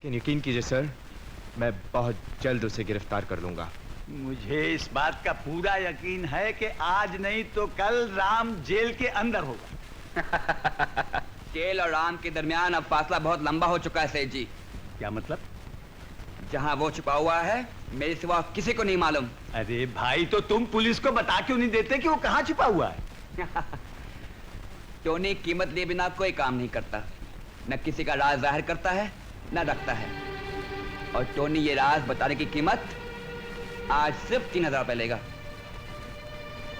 यकीन कीजिए सर, मैं बहुत जल्द उसे गिरफ्तार कर लूंगा। मुझे इस बात का पूरा यकीन है कि आज नहीं तो कल राम जेल के अंदर होगा। जेल और राम के दरमियान अब फासला बहुत लंबा हो चुका है सेठ जी। क्या मतलब? जहां वो छुपा हुआ है मेरे सिवा किसी को नहीं मालूम। अरे भाई, तो तुम पुलिस को बता क्यों नहीं देते कि वो कहाँ छुपा हुआ है? टोनी कीमत लिए बिना कोई काम नहीं करता, न किसी का राज जाहिर करता है न रखता है। और टोनी ये राज बताने की कीमत आज सिर्फ 3000 रुपए लेगा।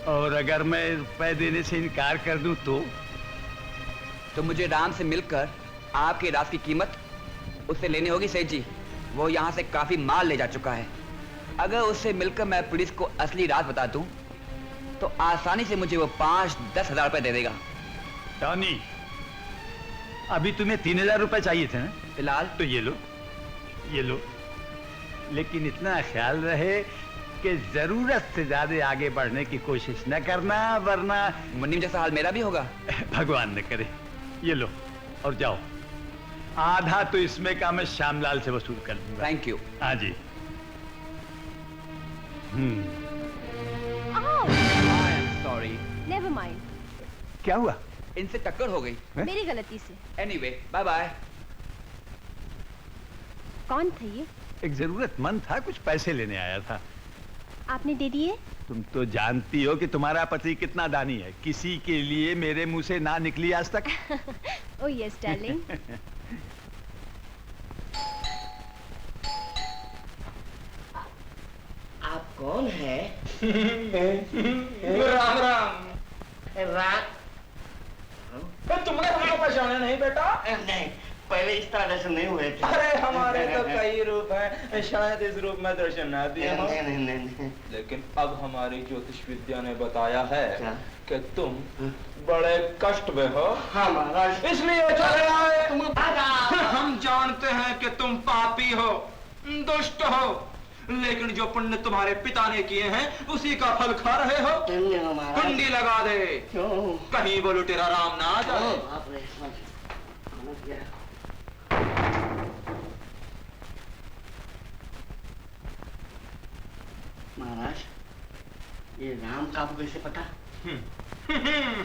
और अगर मैं रुपए देने से इनकार कर दूं तो मुझे राम से मिलकर आपके राज की कीमत उससे लेनी होगी सेठ जी। वो यहाँ से काफी माल ले जा चुका है। अगर उससे मिलकर मैं पुलिस को असली राज बता दूं तो आसानी से मुझे वो 5-10 हजार रुपए दे देगा। टॉनी, अभी तुम्हें 3000 रुपए चाहिए थे ना? फिलहाल तो ये लो, ये लो। लेकिन इतना ख्याल रहे कि जरूरत से ज्यादा आगे बढ़ने की कोशिश न करना, वरना मुन्नी जैसा हाल मेरा भी होगा। भगवान न करे। ये लो और जाओ। आधा तो इसमें का मैं श्यामलाल से वसूल कर लूंगा। Thank you. हाँ जी। सॉरी। Never mind. क्या हुआ? इनसे टक्कर हो गई। मेरी गलती से। Anyway, bye bye. कौन था ये? एक जरूरतमंद था, कुछ पैसे लेने आया था। आपने दे दिए? तुम तो जानती हो कि तुम्हारा पति कितना दानी है। किसी के लिए मेरे मुंह से ना निकली आज तक। Oh yes darling. आप कौन है? राम राम। तुमने हमको पहचाना नहीं बेटा? नहीं, पहले इस तरह दर्शन नहीं हुए थे। अरे हमारे तो कई रूप हैं, शायद इस रूप में दर्शन ना दिए हो। नहीं। लेकिन अब हमारी ज्योतिष विद्या ने बताया है क्या? कि तुम बड़े कष्ट में हो। हाँ महाराज। इसलिए चले आए। तुम भागा। हम जानते हैं कि तुम पापी हो, दुष्ट हो, लेकिन जो पुण्य तुम्हारे पिता ने किए हैं उसी का फल खा रहे हो। कुंडी लगा दे। क्यों? कहीं वो लुटेरा राम ना आ जाए। बाप रे, समझ गया। महाराज, ये राम का आपको कैसे पता?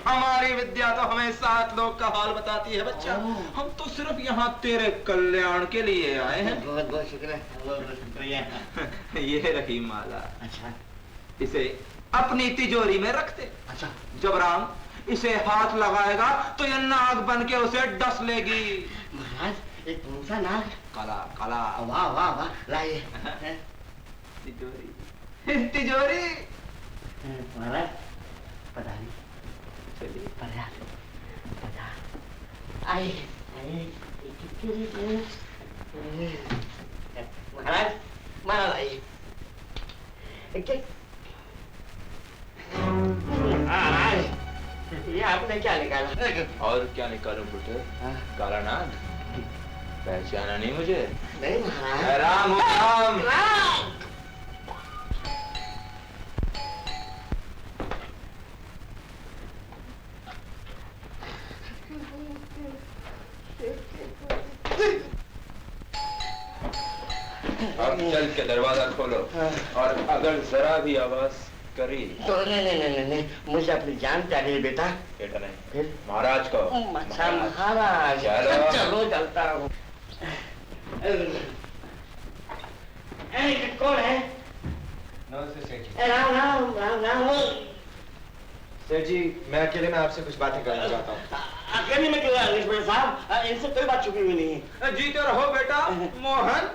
हमारी विद्या तो हमें 7 लोग का हाल बताती है बच्चा। हम तो सिर्फ यहाँ तेरे कल्याण के लिए आए हैं। बहुत बहुत शुक्रिया, बहुत बहुत शुक्रिया। ये रही माला। अच्छा। इसे अपनी तिजोरी में रख दे। अच्छा। जब राम इसे हाथ लगाएगा तो ये नाग बन के उसे डस लेगी। महाराज, ये कौन सा नाग? काला काला। वाह वाह वाह, लाइए। तिजोरी तिजोरी। महाराज, पधारी। चलिए आई। महाराज, महाराज आइए। महाराज, ये आपने क्या निकाला? और क्या निकालूं बेटे? काला नाग? पहचाना नहीं मुझे? नहीं महाराज। राम हूँ, राम। राम। अब चल के दरवाजा खोलो, और अगर जरा भी आवाज करी तो नहीं, मुझे अपनी जान चाहिए बेटा। बेटा नहीं, फिर? महाराज को। अच्छा महाराज, चलो। चलो चलता हूँ। कौन है? नमस्ते सेठ जी। राम राम राम राम। सेठ जी, मैं अकेले में आपसे कुछ बातें करना चाहता हूँ। अकेले में क्यों इंस्पेक्टर साहब? इनसे कोई बात छुपी हुई नहीं है। जीते रहो बेटा। मोहन,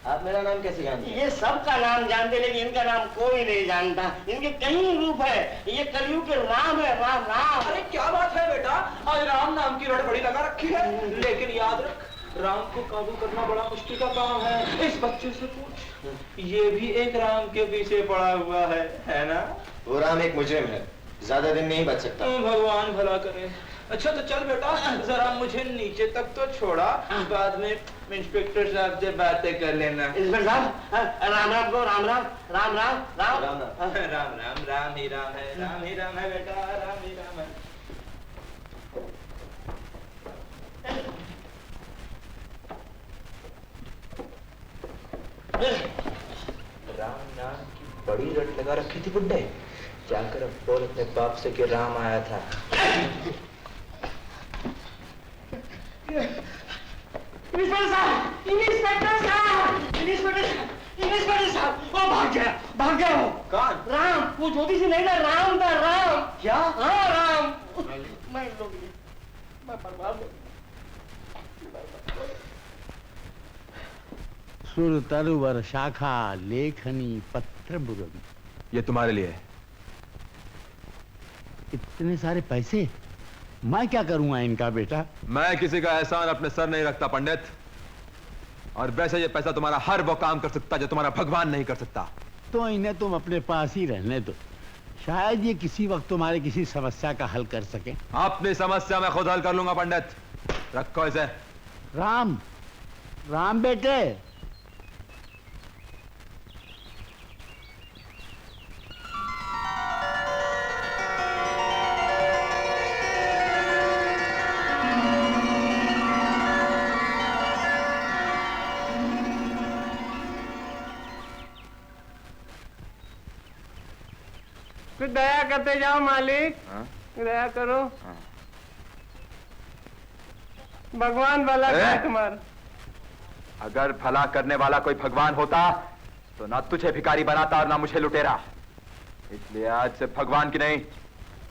आप मेरा नाम कैसे जानते हैं? ये सबका नाम जानते, लेकिन इनका नाम कोई नहीं जानता। इनके कई रूप है। ये कलयुग के राम है, राम राम। अरे क्या बात है बेटा, आज राम नाम की रड़बड़ी लगा रखी है। लेकिन याद रख, राम को काबू करना बड़ा मुश्किल का काम है। इस बच्चे से पूछ, ये भी एक राम के पीछे पड़ा हुआ है ना? वो राम एक मुजरिम है, ज्यादा दिन नहीं बच सकता। भगवान भला करे। अच्छा तो चल बेटा, जरा मुझे नीचे तक तो छोड़ा, बाद में इंस्पेक्टर साहब से बातें कर लेना। इंस्पेक्टर साहब, राम राम को राम राम राम राम राम राम राम। राम राम, राम ही राम है, राम ही राम है बेटा, राम ही राम है। राम नाम की बड़ी रट लगा रखी थी बुड्ढे। जाकर अब बोल अपने बाप से कि राम आया था। इंस्पेक्टर साहब, इंस्पेक्टर साहब, इंस्पेक्टर साहब, इंस्पेक्टर साहब, वो भाग गया वो। कौन? राम, वो ज्योति से नहीं था, राम था, राम। क्या? हाँ, राम। मैं बर्बाद हूँ। सुर तरुवर शाखा लेखनी पत्र बुरम। ये तुम्हारे लिए है। इतने सारे पैसे मैं क्या करूंगा इनका बेटा? मैं किसी का एहसान अपने सर नहीं रखता पंडित, और वैसे ये पैसा तुम्हारा हर वो काम कर सकता जो तुम्हारा भगवान नहीं कर सकता। तो इन्हें तुम अपने पास ही रहने दो, शायद ये किसी वक्त तुम्हारे किसी समस्या का हल कर सके। अपनी समस्या मैं खुद हल कर लूंगा पंडित, रखो इसे। राम, राम बेटे। कुछ दया करते जाओ मालिक। दया करो। भगवान भला करे तुम्हारा। अगर भला करने वाला कोई भगवान होता तो ना तुझे भिखारी बनाता और ना मुझे लुटेरा। इसलिए आज से भगवान की नहीं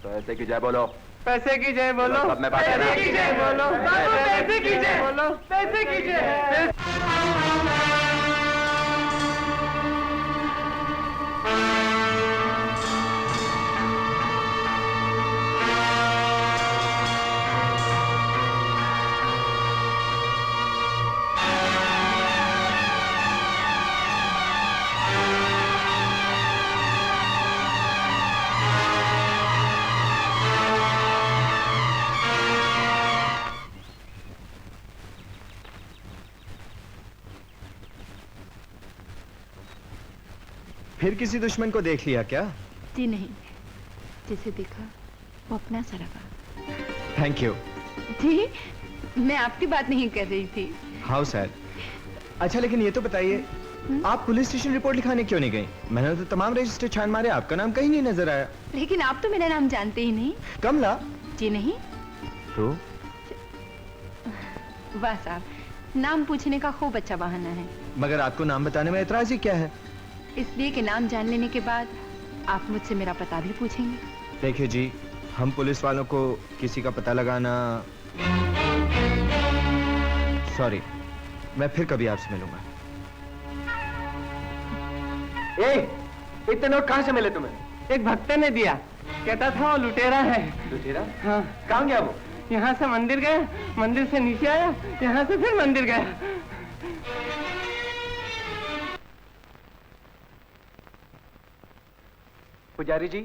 तो ऐसे की जय बोलो। पैसे की जय बोलो। सब में बात है ना? पैसे की जय बोलो। पैसे की जय बोलो। पैसे की जय। फिर किसी दुश्मन को देख लिया क्या? जी नहीं, जिसे देखा वो अपना सा लगा। Thank you. जी, मैं आपकी बात नहीं कर रही थी। How sad. अच्छा लेकिन ये तो बताइए, आप पुलिस स्टेशन रिपोर्ट लिखाने क्यों नहीं गई? मैंने तो तमाम रजिस्टर छान मारे, आपका नाम कहीं नहीं नजर आया। लेकिन आप तो मेरा नाम जानते ही नहीं। कमला? जी नहीं। तो वाह साहब, नाम पूछने का खूब अच्छा बहाना है। मगर आपको नाम बताने में एतराज ही क्या है? इसलिए कि नाम जान लेने के बाद आप मुझसे मेरा पता भी पूछेंगे। देखिए जी, हम पुलिस वालों को किसी का पता लगाना। सॉरी, मैं फिर कभी आपसे मिलूंगा। इतने नोट कहाँ से मिले तुम्हें? एक भक्त ने दिया, कहता था वो लुटेरा है। लुटेरा? हाँ। कहाँ गया वो? यहाँ से मंदिर गया, मंदिर से नीचे आया, यहाँ से फिर मंदिर गया। पुजारी जी,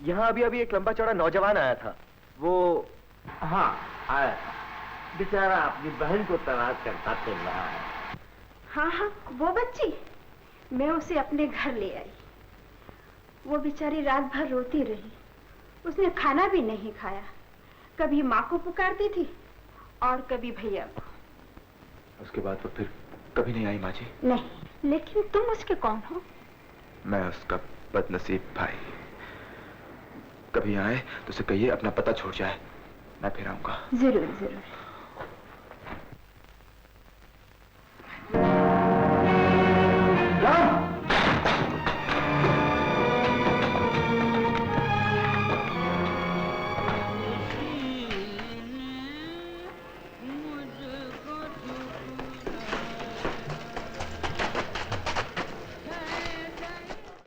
यहाँ अभी अभी एक लंबा चौड़ा नौजवान आया था। वो हाँ आया था। बेचारा अपनी बहन को तलाश करता चल रहा है। हाँ हाँ, वो बच्ची, मैं उसे अपने घर ले आई। वो बेचारी रात भर रोती रही, उसने खाना भी नहीं खाया। कभी माँ को पुकारती थी और कभी भैया को। उसके बाद वो फिर कभी नहीं आई माँ जी? नहीं, लेकिन तुम उसके कौन हो? मैं उसका बदनसीब भाई। कभी आए तो उसे कहिए अपना पता छोड़ जाए, मैं फिर आऊंगा। जरूर जरूर।